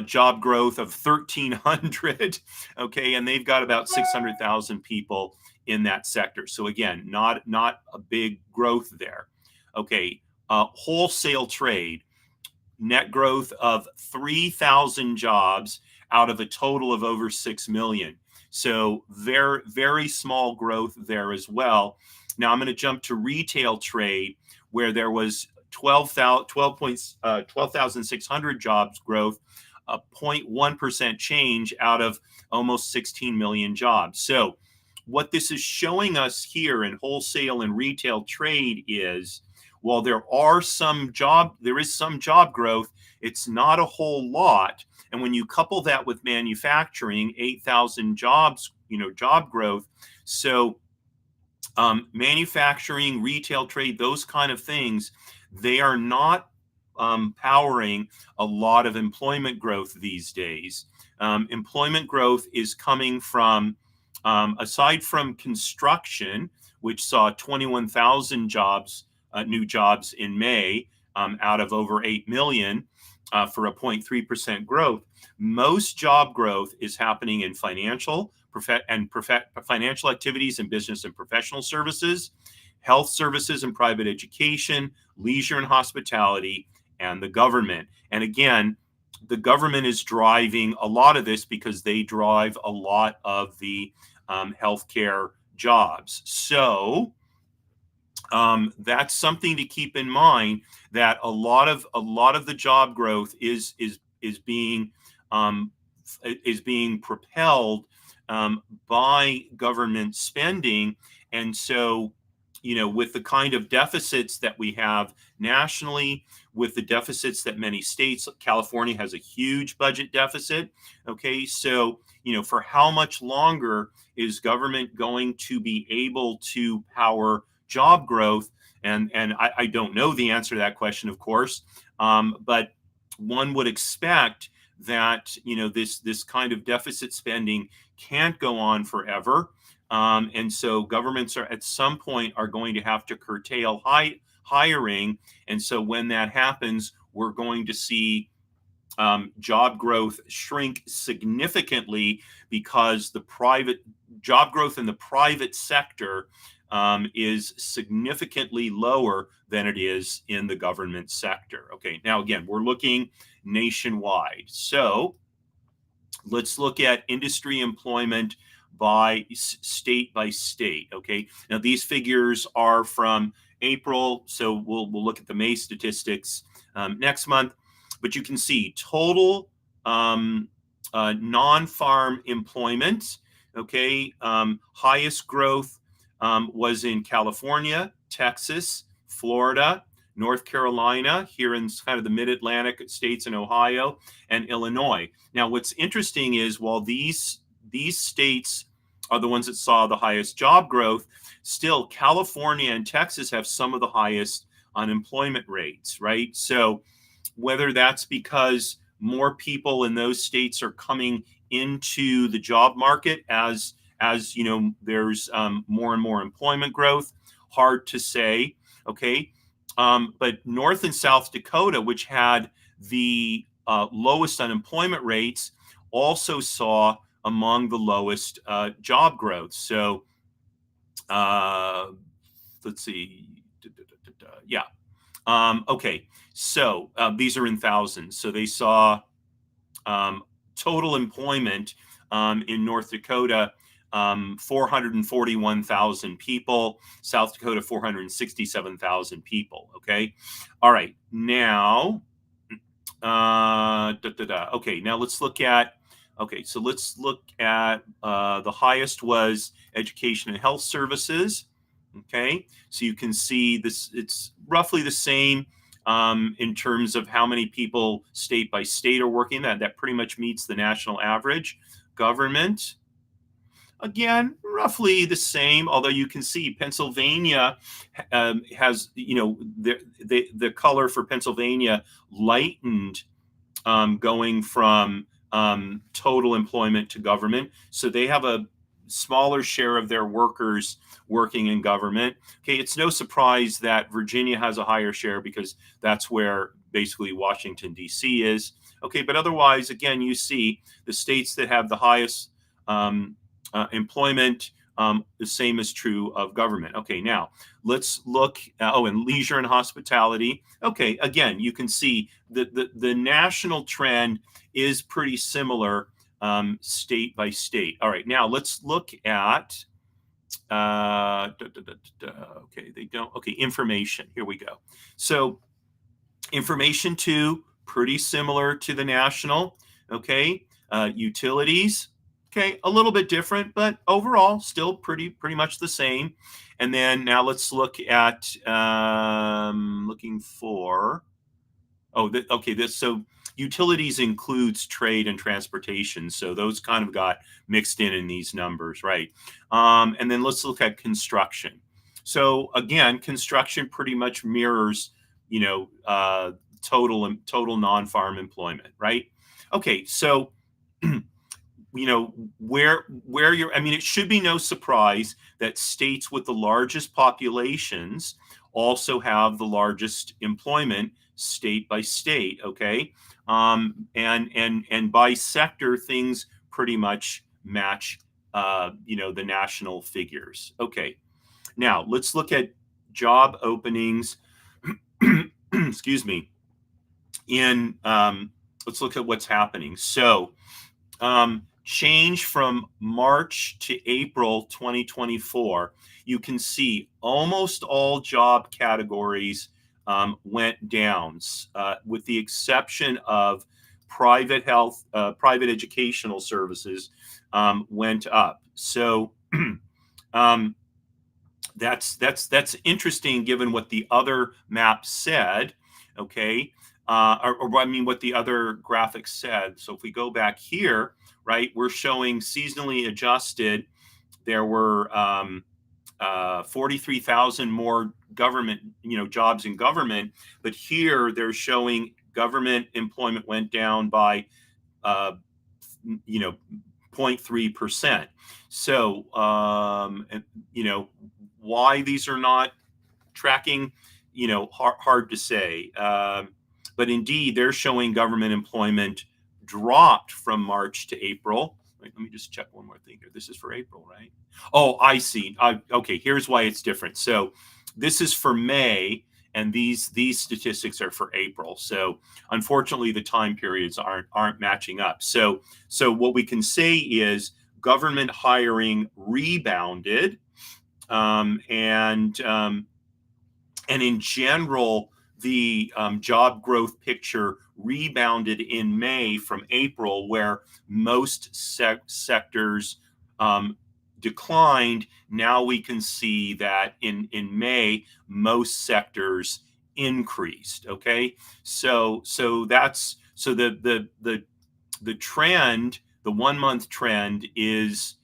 job growth of 1,300. Okay, and they've got about 600,000 people in that sector. So again, not a big growth there. Okay, wholesale trade, net growth of 3,000 jobs out of a total of over 6 million. So very, very small growth there as well. Now I'm going to jump to retail trade, where there was 12,600 jobs growth, a 0.1% change out of almost 16 million jobs. So what this is showing us here in wholesale and retail trade is, while there is some job growth, it's not a whole lot. And when you couple that with manufacturing, 8,000 jobs, job growth. So manufacturing, retail trade, those kind of things, they are not powering a lot of employment growth these days. Employment growth is coming from, aside from construction, which saw 21,000 jobs, new jobs in May, out of over 8 million for a 0.3% growth. Most job growth is happening in financial activities and business and professional services, health services and private education, leisure and hospitality, and the government. And again, the government is driving a lot of this because they drive a lot of the healthcare jobs. So that's something to keep in mind, that a lot of the job growth is being propelled by government spending. And so, with the kind of deficits that we have nationally, with the deficits that many states, California has a huge budget deficit. Okay, so for how much longer is government going to be able to power job growth? And I don't know the answer to that question, of course, but one would expect that this kind of deficit spending can't go on forever, and so governments are at some point are going to have to curtail hiring, and so when that happens, we're going to see job growth shrink significantly, because the private job growth in the private sector is significantly lower than it is in the government sector. Okay, now again, we're looking nationwide. So let's look at industry employment by state. Okay, now these figures are from April, so we'll look at the May statistics next month. But you can see total non-farm employment. Okay, highest growth was in California, Texas, Florida, North Carolina, here in kind of the mid-Atlantic states, and Ohio, and Illinois. Now, what's interesting is, while these states are the ones that saw the highest job growth, still California and Texas have some of the highest unemployment rates, right? So whether that's because more people in those states are coming into the job market as there's more and more employment growth, hard to say. Okay, but North and South Dakota, which had the lowest unemployment rates, also saw among the lowest job growth. So let's see, yeah. Okay, so these are in thousands. So they saw total employment in North Dakota, 441,000 people. South Dakota, 467,000 people. Okay. All right. Now, okay. Now let's look at. Okay, so let's look at the highest was education and health services. Okay, so you can see this, it's roughly the same in terms of how many people state by state are working. That pretty much meets the national average. Government, again, roughly the same, although you can see Pennsylvania has, the color for Pennsylvania lightened going from total employment to government. So they have a smaller share of their workers working in government. Okay, it's no surprise that Virginia has a higher share because that's where basically Washington, D.C. is. Okay, but otherwise, again, you see the states that have the highest employment, the same is true of government. Okay, now let's look, and leisure and hospitality. Okay, again, you can see the national trend is pretty similar state by state. All right, now let's look at, okay, they don't, okay, information. Here we go. So information too, pretty similar to the national. Okay, utilities. Okay, a little bit different, but overall still pretty much the same. And then now let's look at looking for. Oh, okay. So utilities includes trade and transportation. So those kind of got mixed in these numbers, right? And then let's look at construction. So again, construction pretty much mirrors, total non-farm employment, right? Okay, so where you're, I mean, it should be no surprise that states with the largest populations also have the largest employment state by state. Okay, and by sector, things pretty much match the national figures. Okay, now let's look at job openings. Excuse me. Let's look at what's happening. So change from March to April 2024, you can see almost all job categories went down, with the exception of private health, private educational services went up. So that's interesting given what the other map said. Okay. Or I mean, what the other graphics said. So if we go back here, right, we're showing seasonally adjusted. There were 43,000 more government, jobs in government, but here they're showing government employment went down by, 0.3%. So, why these are not tracking, hard to say. But indeed, they're showing government employment dropped from March to April. Wait, let me just check one more thing here. This is for April, right? Oh, I see. Okay, here's why it's different. So this is for May, and these statistics are for April. So unfortunately, the time periods aren't matching up. So what we can say is government hiring rebounded, and in general, the job growth picture rebounded in May from April, where most sectors declined. Now we can see that in May, most sectors increased. Okay, so the trend, the 1 month trend is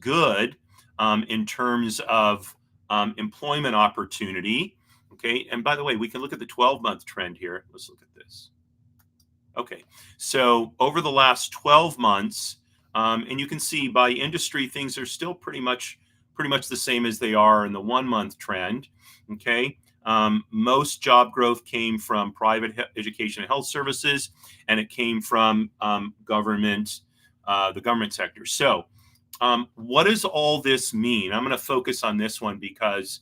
good in terms of employment opportunity. Okay, and by the way, we can look at the 12-month trend here. Let's look at this. Okay, so over the last 12 months, and you can see by industry, things are still pretty much the same as they are in the 1 month trend. Okay, most job growth came from private education and health services, and it came from government, the government sector. So what does all this mean? I'm going to focus on this one because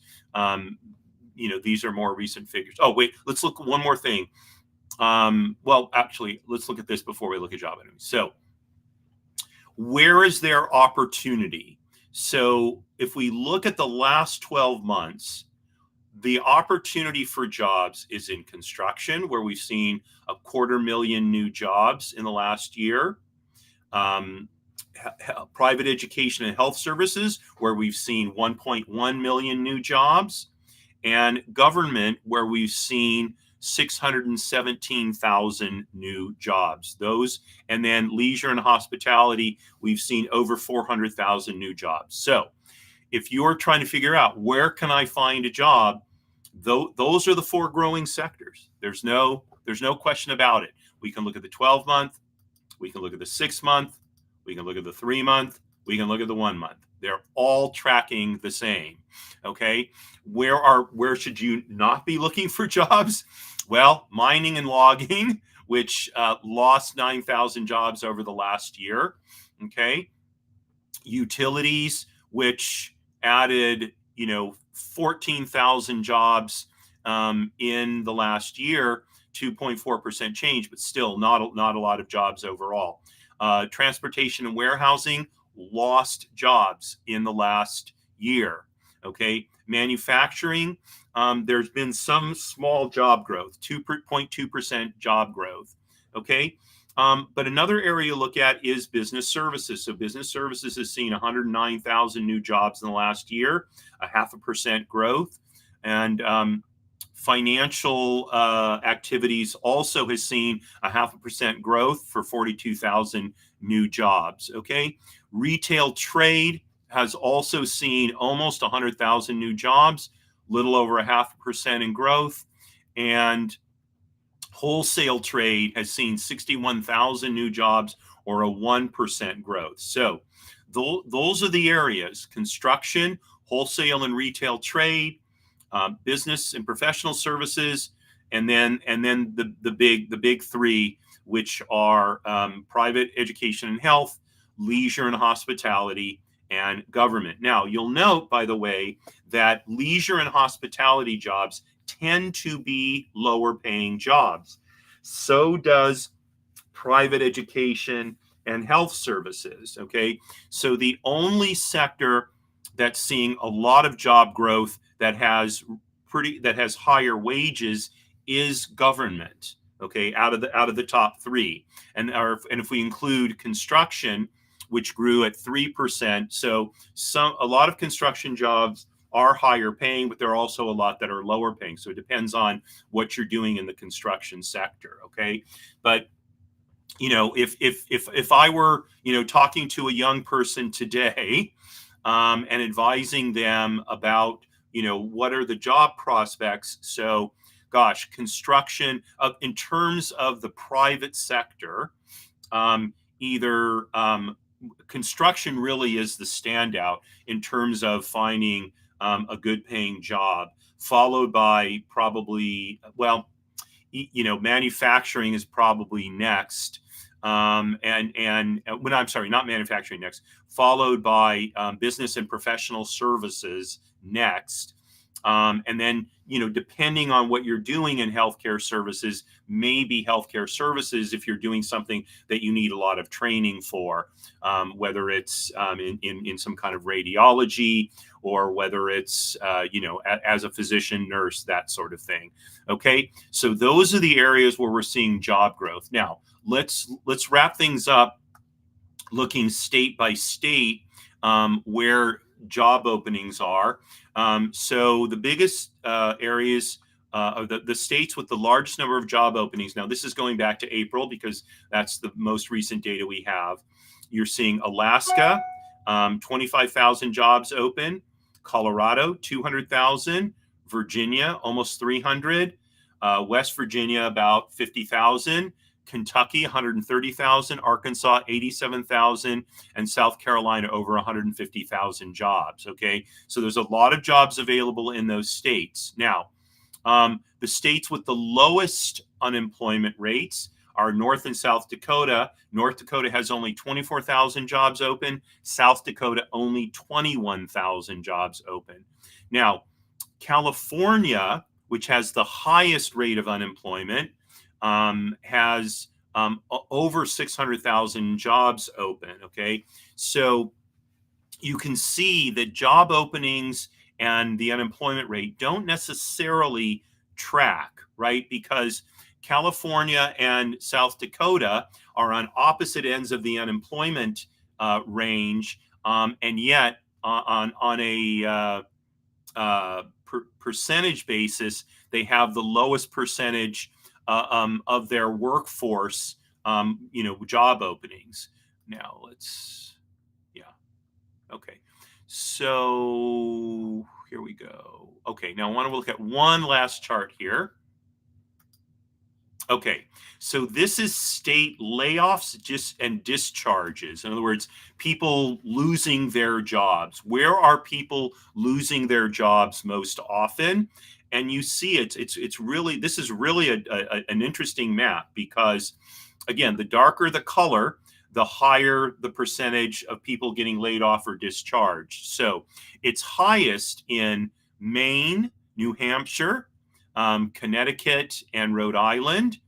these are more recent figures. Oh, wait, let's look at one more thing. Well, actually, let's look at this before we look at job openings. So where is there opportunity? So if we look at the last 12 months, the opportunity for jobs is in construction, where we've seen 250,000 new jobs in the last year. Private education and health services, where we've seen 1.1 million new jobs, and government, where we've seen 617,000 new jobs. Those, and then leisure and hospitality, we've seen over 400,000 new jobs. So if you're trying to figure out where can I find a job, those are the four growing sectors. There's no question about it. We can look at the 12-month, we can look at the 6-month, we can look at the 3-month, we can look at the 1 month. They're all tracking the same. Okay, where should you not be looking for jobs? Well, mining and logging, which lost 9,000 jobs over the last year. Okay, utilities, which added 14,000 jobs in the last year, 2.4% change, but still not a lot of jobs overall. Transportation and warehousing lost jobs in the last year. Okay, manufacturing, there's been some small job growth, 2.2% job growth. Okay, but another area to look at is business services. So business services has seen 109,000 new jobs in the last year, 0.5% growth. And financial activities also has seen 0.5% growth for 42,000 new jobs. Okay, retail trade has also seen almost 100,000 new jobs, little over 0.5% in growth. And wholesale trade has seen 61,000 new jobs, or a 1% growth. So those are the areas: construction, wholesale and retail trade, business and professional services, and then the big three, which are private education and health, leisure and hospitality, and government. Now, you'll note, by the way, that leisure and hospitality jobs tend to be lower paying jobs. So does private education and health services. Okay, so the only sector that's seeing a lot of job growth that has higher wages is government. Okay, out of the top three, and if we include construction, which grew at 3%, so a lot of construction jobs are higher paying, but there are also a lot that are lower paying. So it depends on what you're doing in the construction sector. Okay, but if I were talking to a young person today, and advising them about what are the job prospects. So gosh, construction, in terms of the private sector, construction really is the standout in terms of finding a good paying job, followed by probably, manufacturing is probably next. I'm sorry, not manufacturing next, followed by business and professional services next. And then, depending on what you're doing in healthcare services, maybe healthcare services, if you're doing something that you need a lot of training for, whether it's in some kind of radiology, or whether it's, as a physician, nurse, that sort of thing. Okay, so those are the areas where we're seeing job growth. Now, let's wrap things up looking state by state, where job openings are. So the biggest areas are the states with the largest number of job openings. Now, this is going back to April because that's the most recent data we have. You're seeing Alaska, 25,000 jobs open. Colorado, 200,000. Virginia, almost 300. West Virginia, about 50,000. Kentucky, 130,000, Arkansas, 87,000, and South Carolina, over 150,000 jobs. Okay, so there's a lot of jobs available in those states. Now, the states with the lowest unemployment rates are North and South Dakota. North Dakota has only 24,000 jobs open. South Dakota, only 21,000 jobs open. Now, California, which has the highest rate of unemployment, has over 600,000 jobs open. Okay. So you can see that job openings and the unemployment rate don't necessarily track, right? Because California and South Dakota are on opposite ends of the unemployment range, and yet on a percentage basis, they have the lowest percentage of their workforce, job openings. Now yeah. Okay. So here we go. Okay. Now I want to look at one last chart here. Okay, so this is state layoffs and discharges. In other words, people losing their jobs. Where are people losing their jobs most often? And you see it's really, this is really an interesting map, because again, the darker the color, the higher the percentage of people getting laid off or discharged. So it's highest in Maine, New Hampshire, Connecticut, and Rhode Island,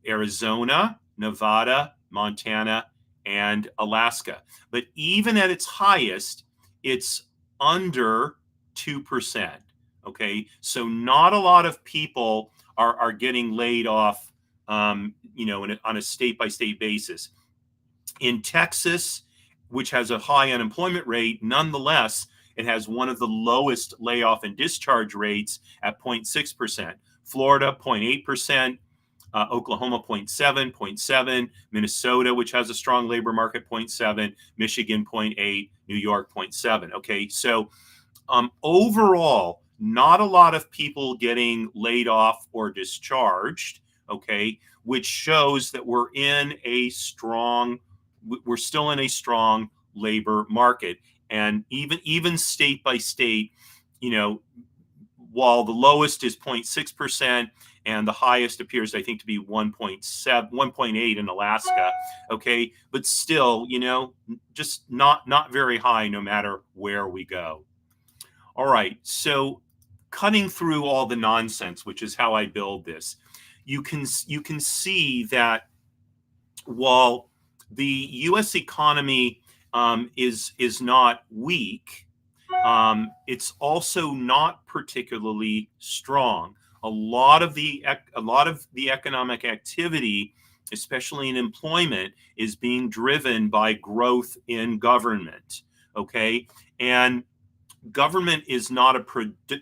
Arizona, Nevada, Montana, and Alaska. But even at its highest, it's under 2%. Okay. So not a lot of people are getting laid off, on a state by state basis. In Texas, which has a high unemployment rate, nonetheless, it has one of the lowest layoff and discharge rates at 0.6%. Florida, 0.8%. Oklahoma, 0.7, 0.7. Minnesota, which has a strong labor market, 0.7. Michigan, 0.8. New York, 0.7. Okay, so overall, not a lot of people getting laid off or discharged. Okay, which shows that we're still in a strong labor market. And even state by state, while the lowest is 0.6% and the highest appears, I think, to be 1.7, 1.8 in Alaska. Okay, but still, just not very high, no matter where we go. All right, so cutting through all the nonsense, which is how I build this, you can see that while the U.S. economy is not weak, it's also not particularly strong. A lot of the economic activity, especially in employment, is being driven by growth in government. Okay, and government is not a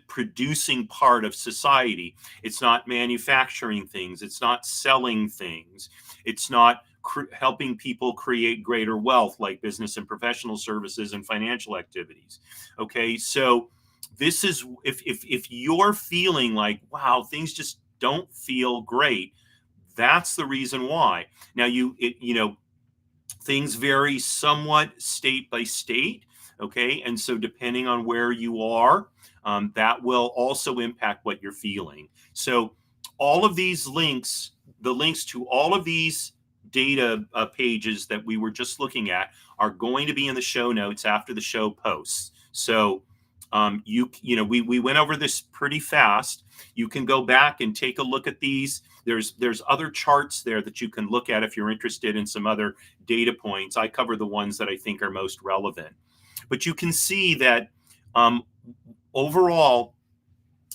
producing part of society. It's not manufacturing things. It's not selling things. It's not helping people create greater wealth, like business and professional services and financial activities. Okay, so this is, if you're feeling like, wow, things just don't feel great, that's the reason why. Now things vary somewhat state by state. Okay, and so depending on where you are, that will also impact what you're feeling. So all of these links, the links to all of these data pages that we were just looking at, are going to be in the show notes after the show posts. So we went over this pretty fast. You can go back and take a look at these. There's other charts there that you can look at if you're interested in some other data points. I cover the ones that I think are most relevant. But you can see that overall,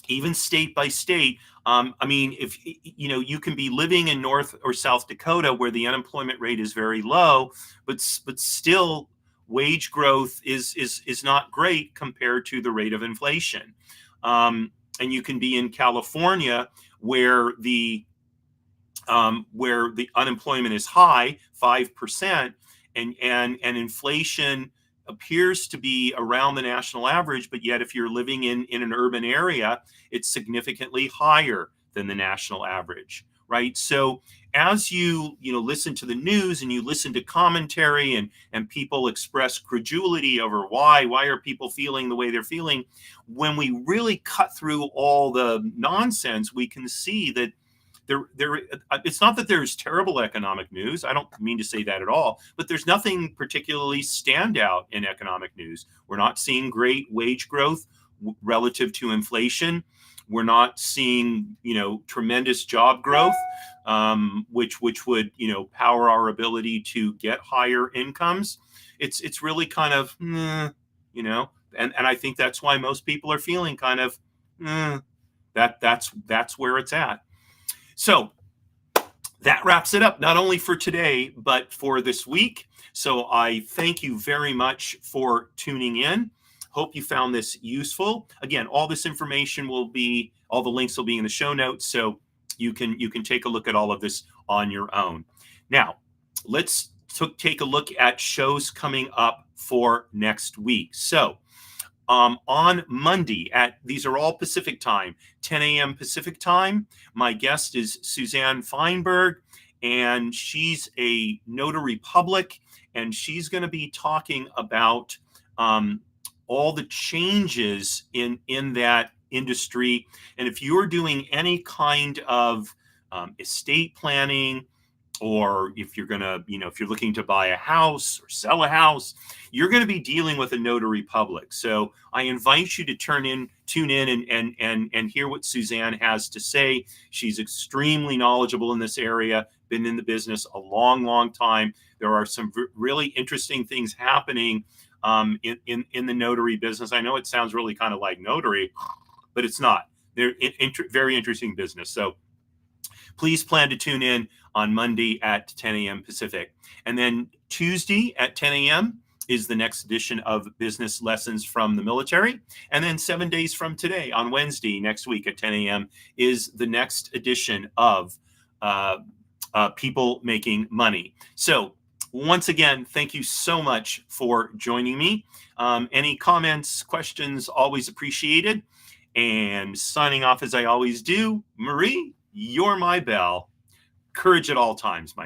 even state by state, if you can be living in North or South Dakota where the unemployment rate is very low, but still wage growth is not great compared to the rate of inflation. And you can be in California where the unemployment is high, 5%, and inflation appears to be around the national average, but yet if you're living in an urban area, it's significantly higher than the national average, right? So as you listen to the news and you listen to commentary and people express credulity over why are people feeling the way they're feeling, when we really cut through all the nonsense, we can see that it's not that there's terrible economic news. I don't mean to say that at all, but there's nothing particularly standout in economic news. We're not seeing great wage growth. relative to inflation. We're not seeing, tremendous job growth, which would, power our ability to get higher incomes. It's really kind of, and I think that's why most people are feeling kind of, that's where it's at. So that wraps it up, not only for today, but for this week. So I thank you very much for tuning in. Hope you found this useful. Again, all this information all the links will be in the show notes, so you can take a look at all of this on your own. Now, let's take a look at shows coming up for next week. So on Monday these are all Pacific time, 10 a.m. Pacific time. My guest is Suzanne Feinberg, and she's a notary public, and she's going to be talking about all the changes in that industry. And if you're doing any kind of estate planning, or if you're if you're looking to buy a house or sell a house, you're going to be dealing with a notary public. So I invite you to tune in and hear what Suzanne has to say. She's extremely knowledgeable in this area, been in the business a long, long time. There are some really interesting things happening in the notary business. I know it sounds really kind of like notary, but it's not. They're very interesting business. So please plan to tune in on Monday at 10 a.m. Pacific. And then Tuesday at 10 a.m. is the next edition of Business Lessons from the Military. And then 7 days from today, on Wednesday next week at 10 a.m., is the next edition of People Making Money. So once again, thank you so much for joining me. Any comments, questions, always appreciated. And signing off as I always do, Marie, you're my bell. Courage at all times, my